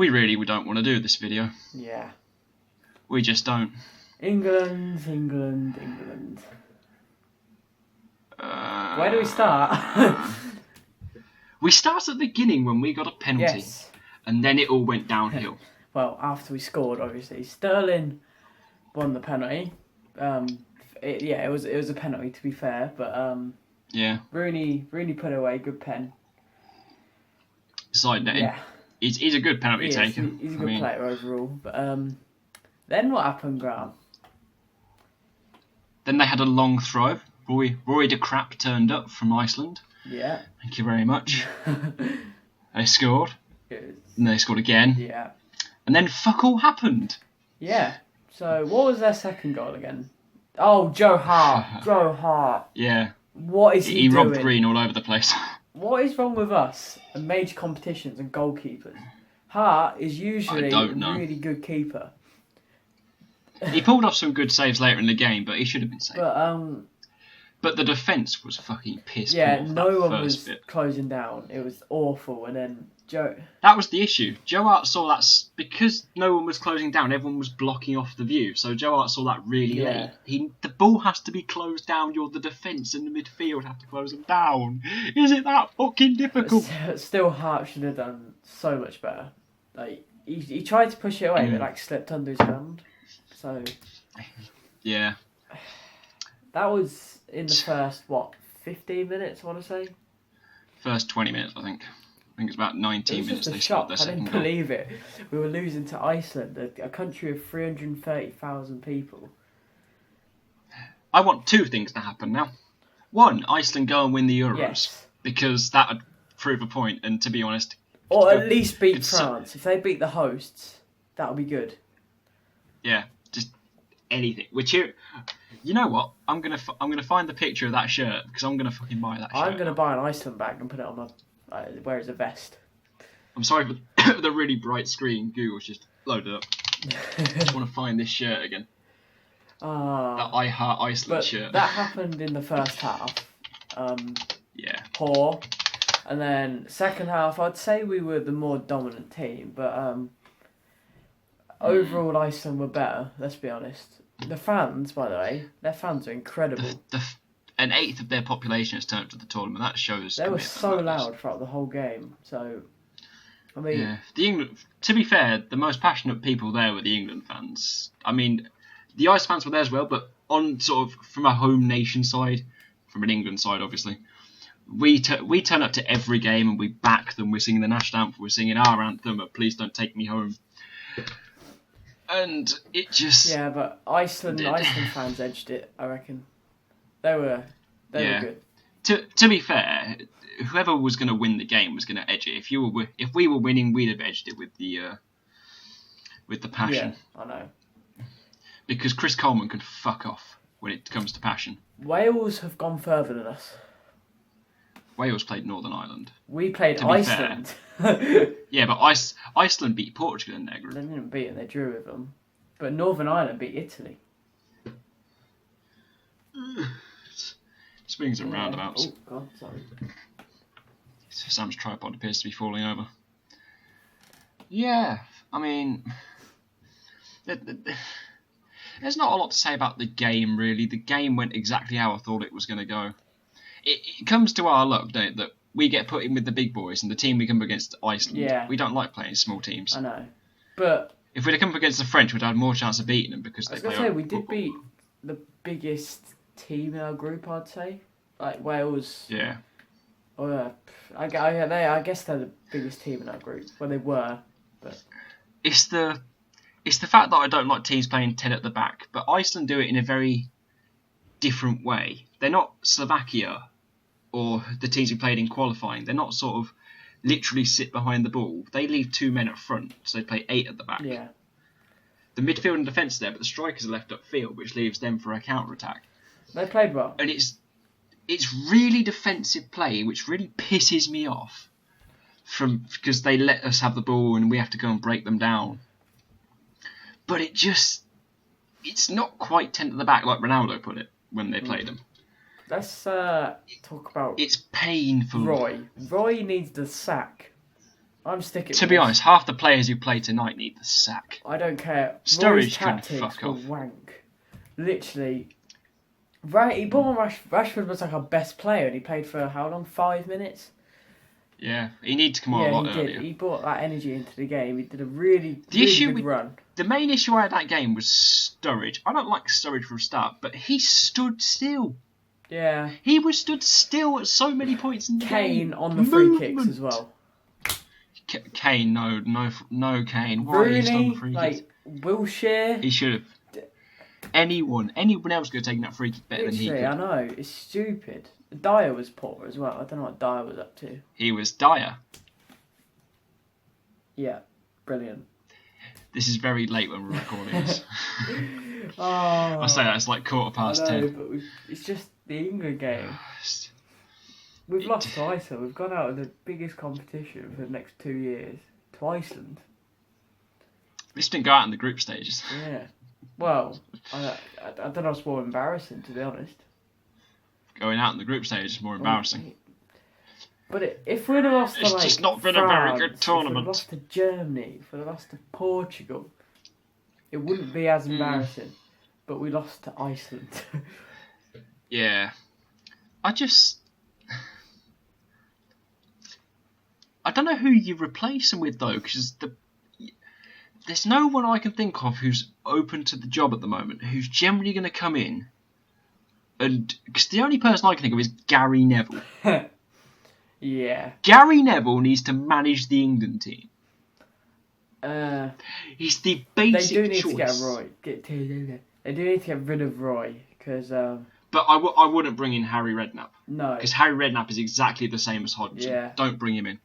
We don't want to do this video. Yeah. We just don't. England. Where do we start? We start at the beginning when we got a penalty. Yes. And then it all went downhill. Well, after we scored, obviously. Sterling won the penalty. It was a penalty, to be fair, but yeah. Rooney put it away. Good pen. Side netting. Yeah. He's a good penalty taker. He's a good player overall. But then what happened, Graham? Then they had a long throw. Roy de Crap turned up from Iceland. Yeah. Thank you very much. They scored. And they scored again. Yeah. And then fuck all happened. Yeah. So what was their second goal again? Oh, Joe Hart. Joe Hart. Yeah. What is he doing? He robbed green all over the place. What is wrong with us and major competitions and goalkeepers? Hart is usually a really good keeper. He pulled off some good saves later in the game, but he should have been saved. But the defence was fucking pissed. Yeah, no one was closing down. It was awful. And then Joe... That was the issue. Joe Hart saw that... Because no one was closing down, everyone was blocking off the view. So Joe Hart saw that really late. The ball has to be closed down. You're the defence and the midfield have to close them down. Is it that fucking difficult? Still, Hart should have done so much better. Like he tried to push it away, but slipped under his hand. So... Yeah. That was in the first, 15 minutes, I want to say? First 20 minutes, I think. I think it's about 19 minutes they scored their second goal. I didn't believe it. We were losing to Iceland, a country of 330,000 people. I want two things to happen now. One, Iceland go and win the Euros. Yes. Because that would prove a point, and to be honest... Or at least beat France. If they beat the hosts, that would be good. Yeah, just anything. You know what? I'm gonna find the picture of that shirt because I'm gonna fucking buy that shirt. I'm gonna buy an Iceland bag and put it on my wear as a vest. I'm sorry for the really bright screen. Google's just loaded up. I just want to find this shirt again. The I Heart Iceland shirt. That happened in the first half. Yeah. Poor, and then second half, I'd say we were the more dominant team, but overall Iceland were better. Let's be honest. The fans, by the way, their fans are incredible. An eighth of their population has turned up to the tournament. That shows. They were so loud throughout the whole game. So, I mean, yeah. To be fair, the most passionate people there were the England fans. I mean, the Ice fans were there as well, but on sort of from a home nation side, from an England side, obviously, we turn up to every game and we back them. We're singing the national anthem. We're singing our anthem. But Please Don't Take Me Home. And it just... Yeah, but Iceland fans edged it, I reckon. They were good. To be fair, whoever was going to win the game was going to edge it. If we were winning, we'd have edged it with the passion. Yeah, I know. Because Chris Coleman can fuck off when it comes to passion. Wales have gone further than us. Wales played Northern Ireland. We played Iceland. Yeah, but Iceland beat Portugal in their group. They didn't beat them, they drew with them. But Northern Ireland beat Italy. Swings and roundabouts. Oh, God, sorry. Sam's tripod appears to be falling over. Yeah, I mean... There's not a lot to say about the game, really. The game went exactly how I thought it was going to go. It comes to our luck, don't it, that we get put in with the big boys and the team we come up against Iceland. Yeah. We don't like playing small teams. I know. But... If we'd have come up against the French, we'd have more chance of beating them because they play... we did beat the biggest team in our group, I'd say. Like Wales. Yeah. I guess they're the biggest team in our group. Well, they were, but... It's the fact that I don't like teams playing 10 at the back, but Iceland do it in a very different way. They're not Slovakia or the teams we played in qualifying. They're not sort of literally sit behind the ball. They leave 2 men up front, so they play 8 at the back. Yeah. The midfield and defence are there, but the strikers are left upfield, which leaves them for a counter-attack. They played well. And it's really defensive play, which really pisses me off. Because they let us have the ball and we have to go and break them down. But it's not quite 10 at the back like Ronaldo put it when they played them. Let's talk about... It's painful. Roy needs the sack. I'm sticking. To be honest, half the players who play tonight need the sack. I don't care. Sturridge can tactics fuck were off. wank. Literally. Right, he brought on Rashford was like our best player, and he played for how long? 5 minutes. Yeah, he needs to come on a lot he earlier. did. He brought that energy into the game. He did a really good run. The main issue I had that game was Sturridge. I don't like Sturridge from the start, but he stood still. Yeah. He was stood still at so many points in the game. Kane on the free kicks as well. Kane, no, Kane. Why Rooney, are you on the free like kicks? Wilshere. He should have. Anyone else could have taken that free kick better than he could. I know, it's stupid. Dyer was poor as well. I don't know what Dyer was up to. He was dire. Yeah, brilliant. This is very late when we're recording this. Oh, I say that it's like 10:15. But it's just the England game. We've lost to Iceland. We've gone out of the biggest competition for the next 2 years to Iceland. This didn't go out in the group stages. Yeah. Well, I don't know what's more embarrassing, to be honest. Going out in the group stage is more embarrassing. But if we'd have lost to It's just not been a very good tournament. If we'd lost to Germany, if we'd have lost to Portugal, it wouldn't be as embarrassing. But we lost to Iceland. Yeah. I don't know who you replace him with, though, because there's no one I can think of who's open to the job at the moment, who's generally going to come in. And because the only person I can think of is Gary Neville. Yeah. Gary Neville needs to manage the England team. He's the basic choice. They do need to get Roy. They do need to get rid of Roy, because... But I wouldn't bring in Harry Redknapp. No. Because Harry Redknapp is exactly the same as Hodgson. Yeah. Don't bring him in.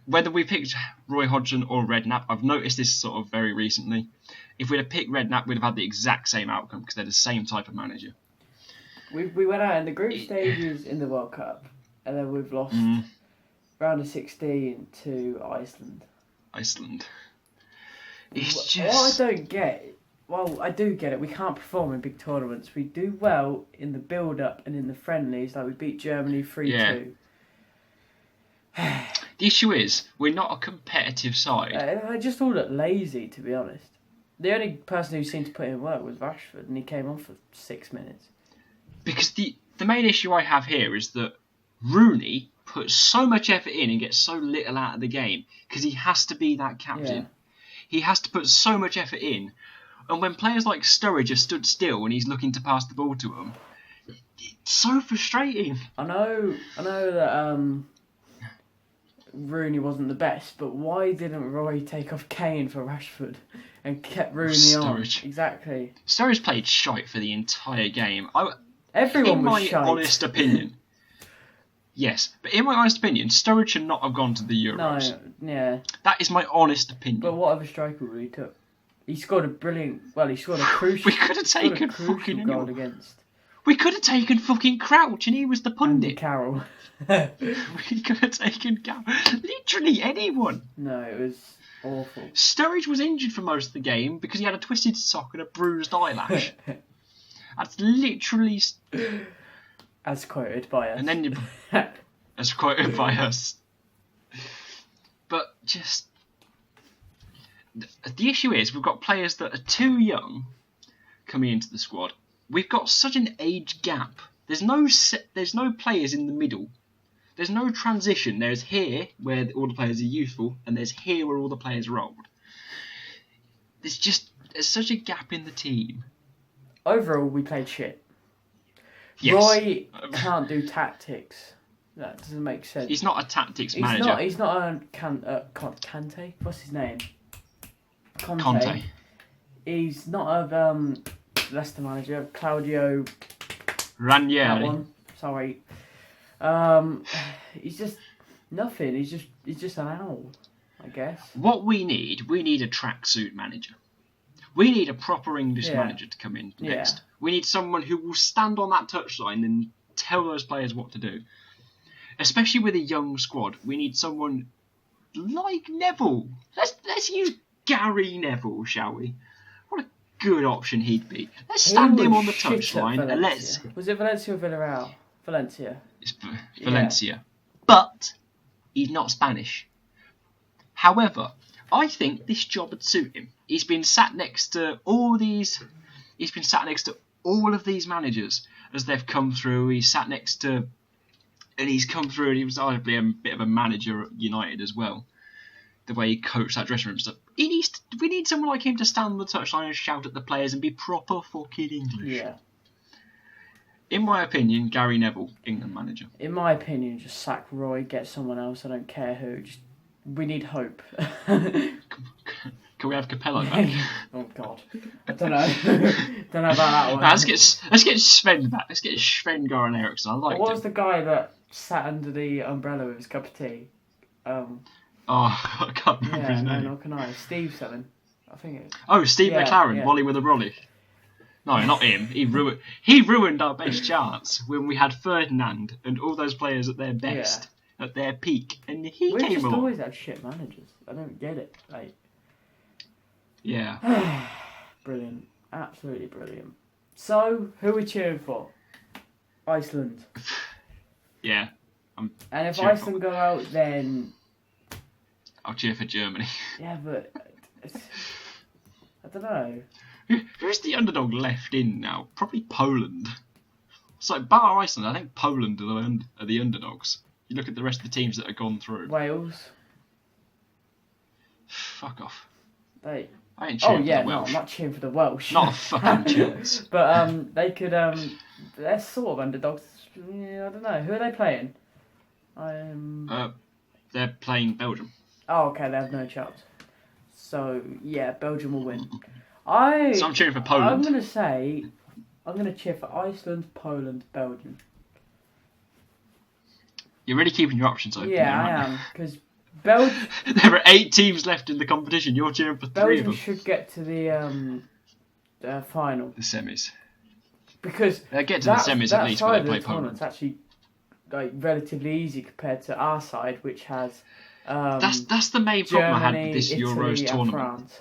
Whether we picked Roy Hodgson or Redknapp, I've noticed this sort of very recently. If we'd have picked Redknapp, we'd have had the exact same outcome because they're the same type of manager. We went out in the group stages in the World Cup, and then we've lost round of 16 to Iceland. It's just... What I don't get... Well, I do get it. We can't perform in big tournaments. We do well in the build-up and in the friendlies. Like, we beat Germany 3-2. The issue is, we're not a competitive side. I just all look lazy, to be honest. The only person who seemed to put in work was Rashford, and he came on for 6 minutes. Because the main issue I have here is that Rooney puts so much effort in and gets so little out of the game because he has to be that captain. Yeah. He has to put so much effort in. And when players like Sturridge are stood still and he's looking to pass the ball to him, it's so frustrating. I know that Rooney wasn't the best, but why didn't Roy take off Kane for Rashford and kept Rooney on? Exactly. Sturridge played shite for the entire game. Everyone was shite. In my honest opinion. Yes, but in my honest opinion, Sturridge should not have gone to the Euros. No, yeah. That is my honest opinion. But what other striker would he took? He scored a brilliant... Well, he scored a crucial... We could have taken fucking goal against... We could have taken fucking Crouch and he was the pundit. Andy Carroll. We could have taken literally anyone. No, it was awful. Sturridge was injured for most of the game because he had a twisted sock and a bruised eyelash. That's literally... As quoted by us. And then as quoted by us. But just... The issue is we've got players that are too young coming into the squad. We've got such an age gap. There's no players in the middle. There's no transition. There's here where all the players are youthful, and there's here where all the players are old. There's such a gap in the team. Overall, we played shit. Yes. Roy can't do tactics. That doesn't make sense. He's not a tactics manager. He's not a Kante. What's his name? Conte. He's not a Leicester manager. Claudio Ranieri. That one. Sorry. He's just nothing. He's just an owl, I guess. What we need a tracksuit manager. We need a proper English manager to come in next. Yeah. We need someone who will stand on that touchline and tell those players what to do. Especially with a young squad, we need someone like Neville. Let's use Gary Neville, shall we? What a good option he'd be. Let's stand him on the touchline and let's... Was it Valencia or Villarreal? Valencia. It's Valencia. Yeah. But He's not Spanish. However, I think this job would suit him. He's been sat next to all these. He's been sat next to all of these managers as they've come through. He's sat next to, and he's come through, and he was arguably a bit of a manager at United as well. The way he coached that dressing room stuff. We need someone like him to stand on the touchline and shout at the players and be proper fucking English. Yeah. In my opinion, Gary Neville, England manager. In my opinion, just sack Roy, get someone else. I don't care who. We need hope. Can we have Capello back? Oh God, I don't know. Don't know about that one. Let's get Sven back. Let's get Sven Goran Eriksson. I like him. What was the guy that sat under the umbrella with his cup of tea? I can't remember his name. No, can I? Steve something. I think it. Oh, Steve McLaren, Wally with a Rolly. No, not him. He ruined our best chance when we had Ferdinand and all those players at their best, at their peak, and he came just along. always have shit managers. I don't get it. Like. Yeah. Brilliant. Absolutely brilliant. So, who are we cheering for? Iceland. Yeah. And if Iceland go out, then I'll cheer for Germany. Yeah, but I don't know. Who's the underdog left in now? Probably Poland. So, bar Iceland, I think Poland are the underdogs. You look at the rest of the teams that have gone through. Wales. Fuck off. I ain't cheering for the Welsh. No, I'm not cheering for the Welsh. Not a fucking chance. But they could they're sort of underdogs. Yeah, I don't know. Who are they playing? They're playing Belgium. Oh, okay, they have no chance. So yeah, Belgium will win. So I'm cheering for Poland. I'm gonna cheer for Iceland, Poland, Belgium. You're really keeping your options open. Yeah, there, I am, because Belgium. There are 8 teams left in the competition. You're cheering for 3 of them. Belgium should get to the final. The semis. Because they'll get to the semis at least, where they play Poland. It's actually like relatively easy compared to our side, which has. That's the main problem Germany, I had with this Italy, Euros tournament. France.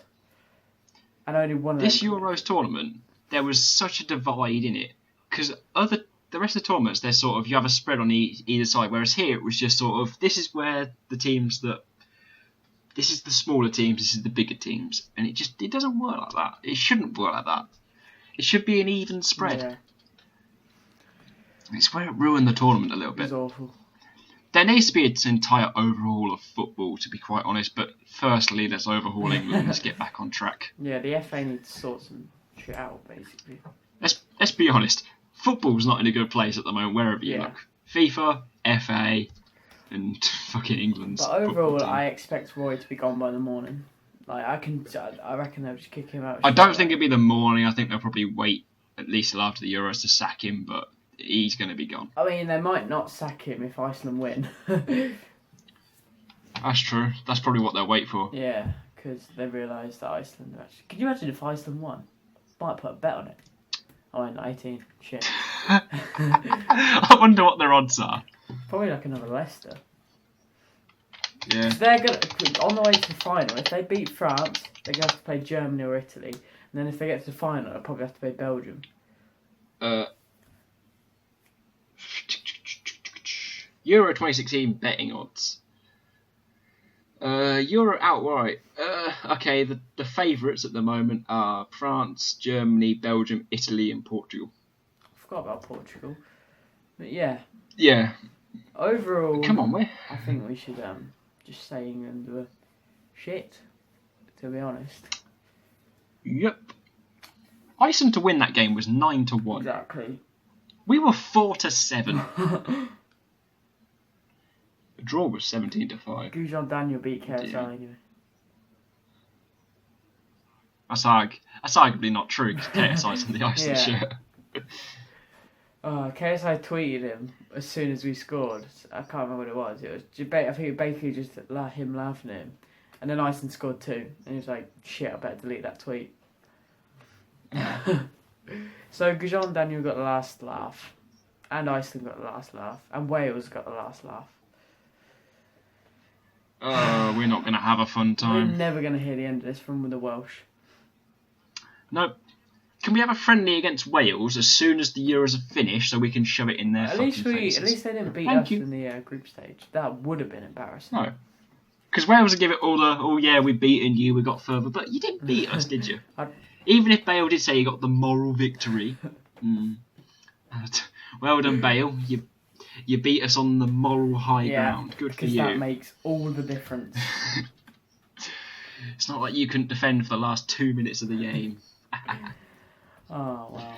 And only one of this them. Euros tournament, there was such a divide in it because the rest of the tournaments, they're sort of you have a spread on either side, whereas here it was just sort of this is where the teams that this is the smaller teams, this is the bigger teams, and it doesn't work like that. It shouldn't work like that. It should be an even spread. Yeah. It's where it ruined the tournament a little bit. It's awful. There needs to be an entire overhaul of football, to be quite honest. But firstly, let's overhaul England. Let's get back on track. Yeah, the FA needs to sort some shit out, basically. Let's be honest. Football's not in a good place at the moment, wherever you look. FIFA, FA, and fucking England's. But overall, I expect Roy to be gone by the morning. Like I reckon they'll just kick him out. I don't think it'll be the morning. I think they'll probably wait at least till after the Euros to sack him, but he's going to be gone. I mean, they might not sack him if Iceland win. That's true. That's probably what they'll wait for. Yeah, because they realise that Iceland actually... Can you imagine if Iceland won? Might put a bet on it. Oh, in 18. Shit. I wonder what their odds are. Probably like another Leicester. Yeah. They're gonna, on the way to the final, if they beat France, they're going to have to play Germany or Italy. And then if they get to the final, they'll probably have to play Belgium. Euro 2016 betting odds. Euro outright. Okay, the favourites at the moment are France, Germany, Belgium, Italy and Portugal. I forgot about Portugal. But yeah. Yeah. Overall, come on, I think we should just say England were shit, to be honest. Yep. Iceland to win that game was 9-1. Exactly. We were 4-7. The draw was 17-5. Gujan Daniel beat KSI anyway. That's arguably not true because KSI's on the Iceland shirt. KSI tweeted him as soon as we scored. I can't remember what it was. It was I think it basically just him laughing at him. And then Iceland scored 2. And he was like, shit, I better delete that tweet. So Gujan Daniel got the last laugh. And Iceland got the last laugh. And Wales got the last laugh. We're not going to have a fun time. We're never going to hear the end of this from the Welsh. Nope. can we have a friendly against Wales as soon as the Euros are finished, so we can shove it in their fucking faces? At least they didn't beat us in the group stage. That would have been embarrassing. No. Because Wales would give it all the, yeah, we've beaten you, we got further, but you didn't beat us, did you? Even if Bale did say you got the moral victory. Well done, Bale. You beat us on the moral high ground. Good for you. Because that makes all the difference. It's not like you couldn't defend for the last 2 minutes of the game. Oh, wow.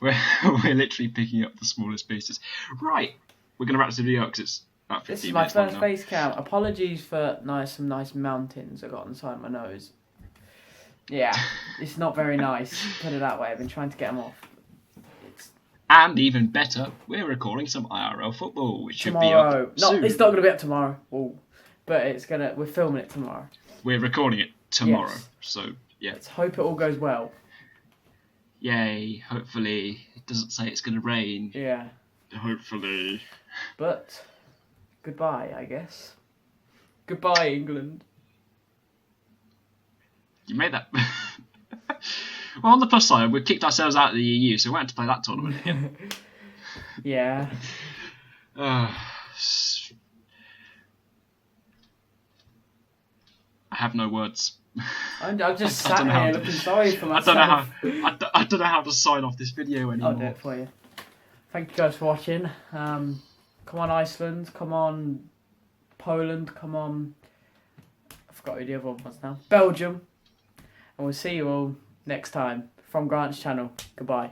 We're literally picking up the smallest pieces. Right, we're going to wrap this video up because it's about 15 minutes. This is my first face cam. Apologies for some nice mountains I got inside my nose. Yeah, it's not very nice, put it that way. I've been trying to get them off. And even better, we're recording some IRL football, which should be up soon. It's not going to be up tomorrow. Ooh. But we're filming it tomorrow. We're recording it tomorrow, so yeah. Let's hope it all goes well. Yay, hopefully. It doesn't say it's going to rain. Yeah. Hopefully. But, goodbye, I guess. Goodbye, England. You made that. Well, on the plus side, we've kicked ourselves out of the EU, so we won't have to play that tournament again. Yeah. I have no words. I'm just sat here looking sorry for myself. I don't know how to sign off this video anymore. I'll do it for you. Thank you guys for watching. Come on, Iceland. Come on, Poland. Come on. I forgot who the other one was now. Belgium. And we'll see you all next time from Grant's channel. Goodbye.